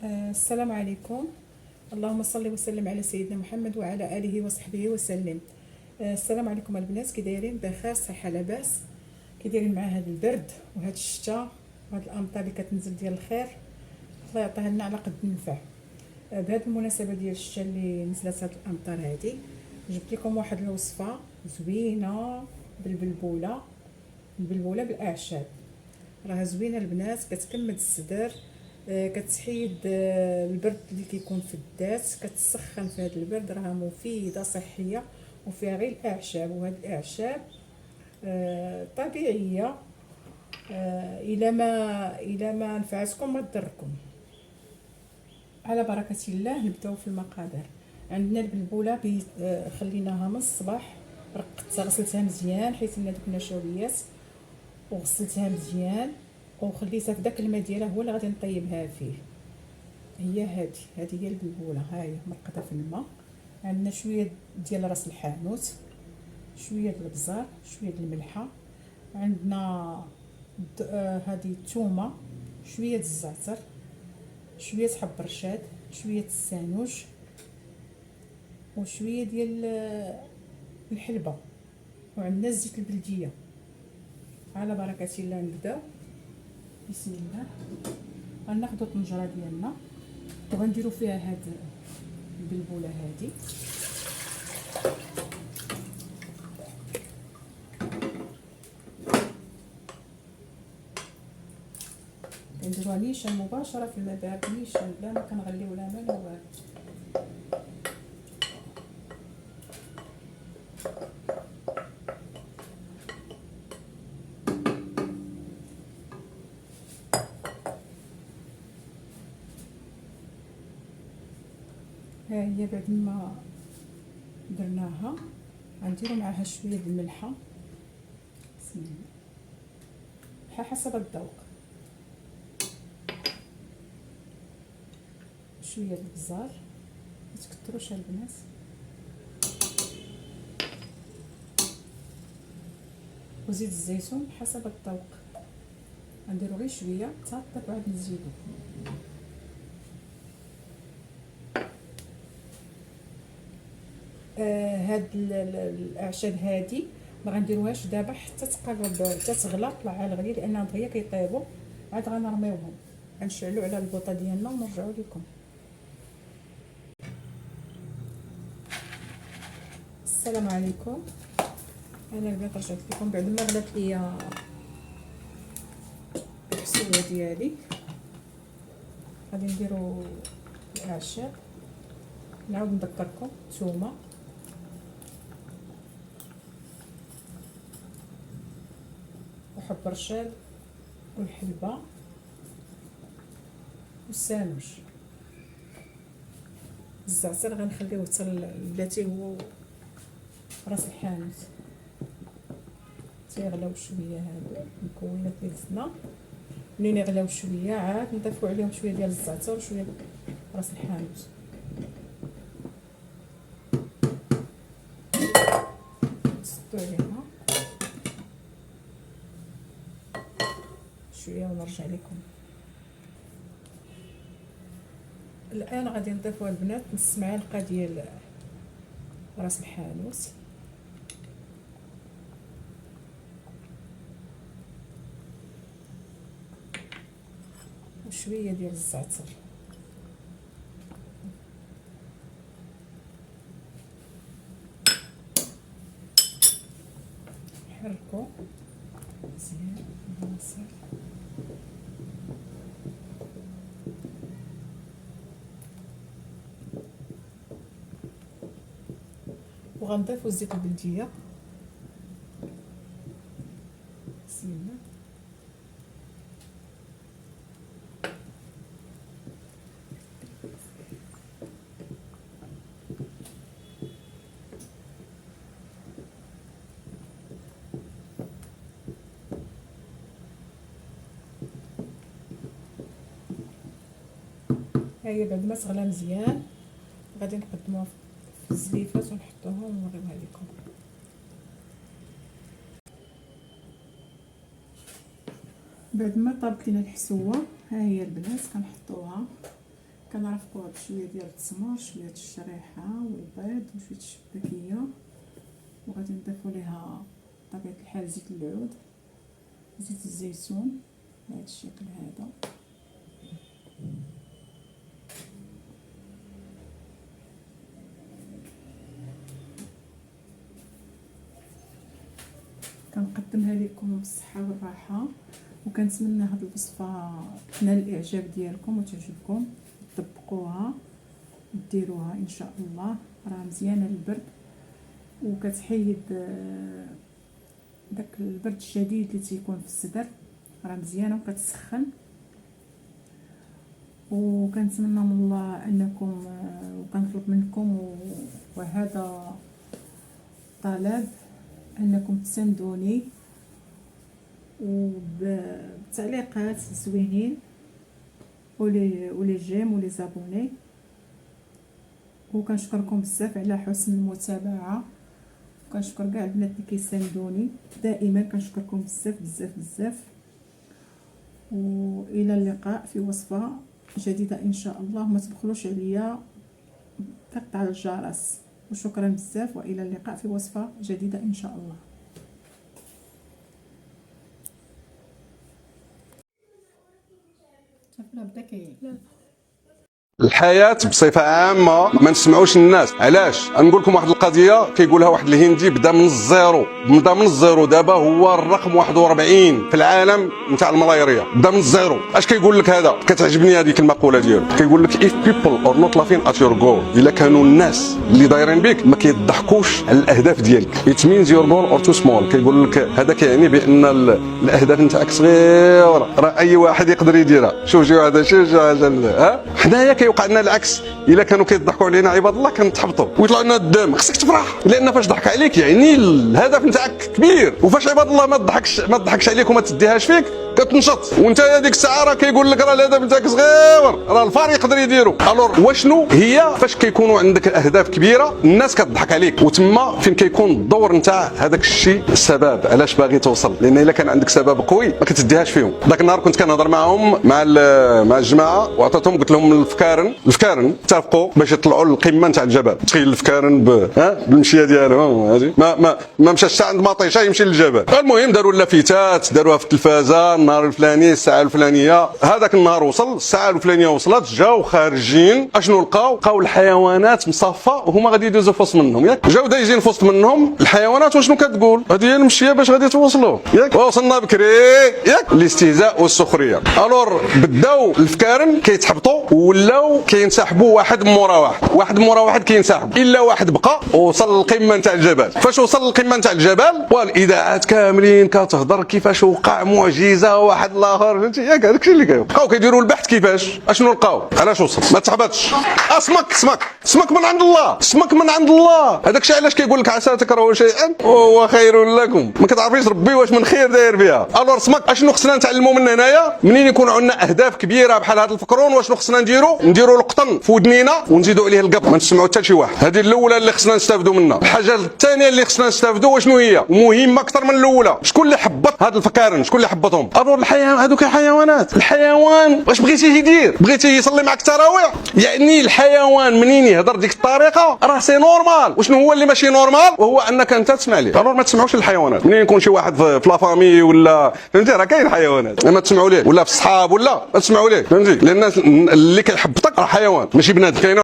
السلام عليكم. اللهم صل وسلم على سيدنا محمد وعلى اله وصحبه وسلم. السلام عليكم البنات، كي دايرين؟ بخير، صحه لاباس؟ كي دايرين مع هذا البرد وهذا الشتاء وهاد الامطار اللي كتنزل ديال الخير؟ الله يعطيها لنا على قد النفع. بهذه المناسبه ديال الشتاء اللي نزلت هاد الامطار هذه، جبت لكم واحد الوصفه زوينه بالبلبوله، البلبوله بالاعشاب. راها زوينه البنات، كتكمد الصدر، كتحيد البرد اللي كيكون في الذات، كتسخن في هذا البرد، راها مفيده صحيه وفيها غير الاعشاب. وهاد الاعشاب طبيعيه، الى ما نفعتكم ما تضركم. على بركه الله نبداو في المقادير. عندنا البلبوله خليناها من الصباح، رقدتها غسلتها مزيان حيت لنا دوك النشويات، وغسلتها مزيان وخليتها في داك الماء ديالها هو اللي غادي نطيبها فيه. هي هذه هي البلبوله، ها هي مرقده في الماء. عندنا شويه ديال راس الحانوت، شويه ديال البزار، شويه ديال الملحه، عندنا هذه الثومه، شويه الزعتر، شويه حب رشاد، شويه السانوج، وشويه ديال الحلبه، وعندنا الزيت البلديه. على بركه الله نبداو. بسم الله. غناخدو الطنجره ديالنا وغنديرو فيها هاد البلبوله هادي. كنديروها نيشان مباشره في الماء بارد، نيشان بلا ما كنغليو لا ماء لا والو. ها هي بعد ما درناها غنديرو معاها شويه د الملحه، بسم الله، حسب الذوق، شويه د البزار، ما تكثروش البنات، وزيت الزيتون حسب الذوق. غنديرو غير شويه حتى طيب وعاد نزيدو. هاد الاعشاب هادي ما غنديروهاش دابا حتى تقرب، حتى تغلى، طلع على الغلي، لان دغيا كيطيبوا. عاد غنرميوهم، غنشعلوا على البوطه ديالنا ونرجعوا لكم. السلام عليكم. انا البنات رجعت لكم بعد ما غلات ليا الحسوه ديالي. غادي نديرو الاعشاب. نعاود نذكركم: ثومه، وحب رشاد، والحلبه، والسانوج. الزعتر غنخليوه حتى البلاتي، هو راس الحانوت تيغلاو شويه. هادو المكونات اللي زدنا منين يغلاو شويه عاد نضيفو عليهم شويه ديال الزعتر وشويه راس الحانوت. نسدو عليها شويه ونرجع لكم. الان غادي نضيفو البنات نص معلقه ديال راس الحانوت، وشويه ديال الزعتر، نحركو مزيان بالمصال. وغنضيفو الزيت البلديه، بسم الله. ها هي بعد ما تغلى مزيان غادي نقدموها في الزليفات ونحطوها ونوريوها لكم. بعد ما طابت لنا الحسوه، ها هي البنات كنحطوها كنرافقوها بشويه ديال التمر، شويه الشريحه والبيض وشويه الشباكيه، وغادي نضيفو ليها بطبيعه الحال زيت العود، زيت الزيتون بهذا الشكل هذا. كنقدمها لكم بالصحه والراحه، وكنتمنى هذه الوصفه تنال الاعجاب ديالكم وتعجبكم، تطبقوها وديروها ان شاء الله. راه مزيانه للبرد وكتحيد داك البرد الشديد اللي تيكون في الصدر، راه مزيانه وكتسخن. وكنتمنى من الله انكم وكنطلب منكم وهذا طلب انكم تساندوني وبالتعليقات زوينين ولي جيم ولي زابوني. وكنشكركم بزاف على حسن المتابعه، وكنشكر كاع البنات اللي كيساندوني دائما، كنشكركم بزاف بزاف بزاف. والى اللقاء في وصفه جديده ان شاء الله. ما تبخلوش عليا ضغط على الجرس، وشكرا بزاف، والى اللقاء في وصفه جديده ان شاء الله. الحياة بصفة عامة ما نسمعوش الناس. علاش؟ نقول لكم واحد القضية كيقولها واحد الهندي، بدا من الزيرو، دابا هو الرقم 41 في العالم نتاع الملايريا، بدا من الزيرو. اش كيقول لك هذا؟ كتعجبني هذيك المقولة ديالو، كيقول لك if people are not laughing at your goal، الا كانوا الناس اللي دايرين بك ما كيضحكوش على الاهداف ديالك، it means your goal or too small، كيقول لك هذا كيعني بان الاهداف نتاعك صغيرة، راه اي واحد يقدر يديرها. شوف هذا ها حنايا يوقع لنا العكس، الا كانوا كيضحكوا علينا عباد الله كنتحبطوا ويطلعوا لنا قدام. خصك تفرح، لان فاش ضحك عليك يعني الهدف نتاعك كبير، وفاش عباد الله ما تضحكش عليك وما تديهاش فيك كتنشط، وانت هذيك الساعه راه كيقول لك راه الهدف نتاعك صغير، راه الفار يقدر يديرو. الور واشنو هي فاش كيكونوا عندك اهداف كبيره الناس كتضحك عليك، وتما فين كيكون الدور نتاع هذاك الشيء السبب علاش باغي توصل. لان الا كان عندك سبب قوي ما كتديهاش فيهم. ذاك النهار كنت كنهضر معهم مع الجماعه، وعطيتهم قلت لهم الفكارن اتفقوا باش يطلعوا للقمه نتاع الجبل. تخيل الفكارن بالمشيه ديالهم هذه ما مشاش عند مطيشه يمشي للجبل. المهم داروا لافتات، داروها في التلفازه النهار الفلاني الساعه الفلانيه. هذاك النهار وصل الساعه الفلانيه، وصلت جاو خارجين اشنو لقاو الحيوانات مصفه وهما غادي يدوزوا في وسط منهم. ياك جاو دايزين في وسط منهم الحيوانات، وشنو كتقول؟ هذه هي المشيه باش غادي توصلوا. ياك وصلنا بكري. ياك الاستهزاء والسخريه. الور بداو الفكارن كيتحبطوا ولاو كينسحبوا واحد مورا واحد كينسحب، الا واحد بقى وصل للقمه نتاع الجبل. فاش وصل للقمه نتاع الجبل والاذاعات كاملين كتهضر كيفاش وقع معجزه واحد الاخر، فهمتي؟ ياك هذاك الشيء اللي كاين. بقاو كيديروا البحث كيفاش اشنو لقاو، علاش وصل. ما تحبطش، اسمك من عند الله. هذاك الشيء علاش كيقول لك عسى تكرهوا شيئا وهو خير لكم. ما كتعرفيش ربي واش من خير داير بها. الور اسمك اشنو خصنا نتعلموا من هنايا؟ منين يكونوا عندنا اهداف كبيره بحال هذا الفكرون، واشنو خصنا نديروا القطن في ودنينا ونزيدوا عليه القط، ما نسمعوا حتى شي واحد. هذه الاولى اللي خصنا نستافدوا منها. الحاجه الثانيه اللي خصنا نستافدوا واشنو هي مهمه اكثر من الاولى. شكون اللي حبط هاد الفكارن؟ شكون اللي حبطهم؟ الور هذوك الحيوانات. الحيوان واش بغيتيه يدير؟ بغيتيه يصلي معك التراويح؟ يعني الحيوان منين يهضر ديك الطريقه راه سي نورمال. وشنو هو اللي ماشي نورمال؟ وهو انك انت تسمع ليه. الور ما تسمعوش للحيوانات. منين يكون شي واحد في لا فامي ولا فهمتي راه كاين حيوانات ما تسمعوا ليه، ولا في الصحاب ولا ما تسمعوا ليه، فهمتي؟ لان اللي كيحبطك راه حيوان ماشي بنادم.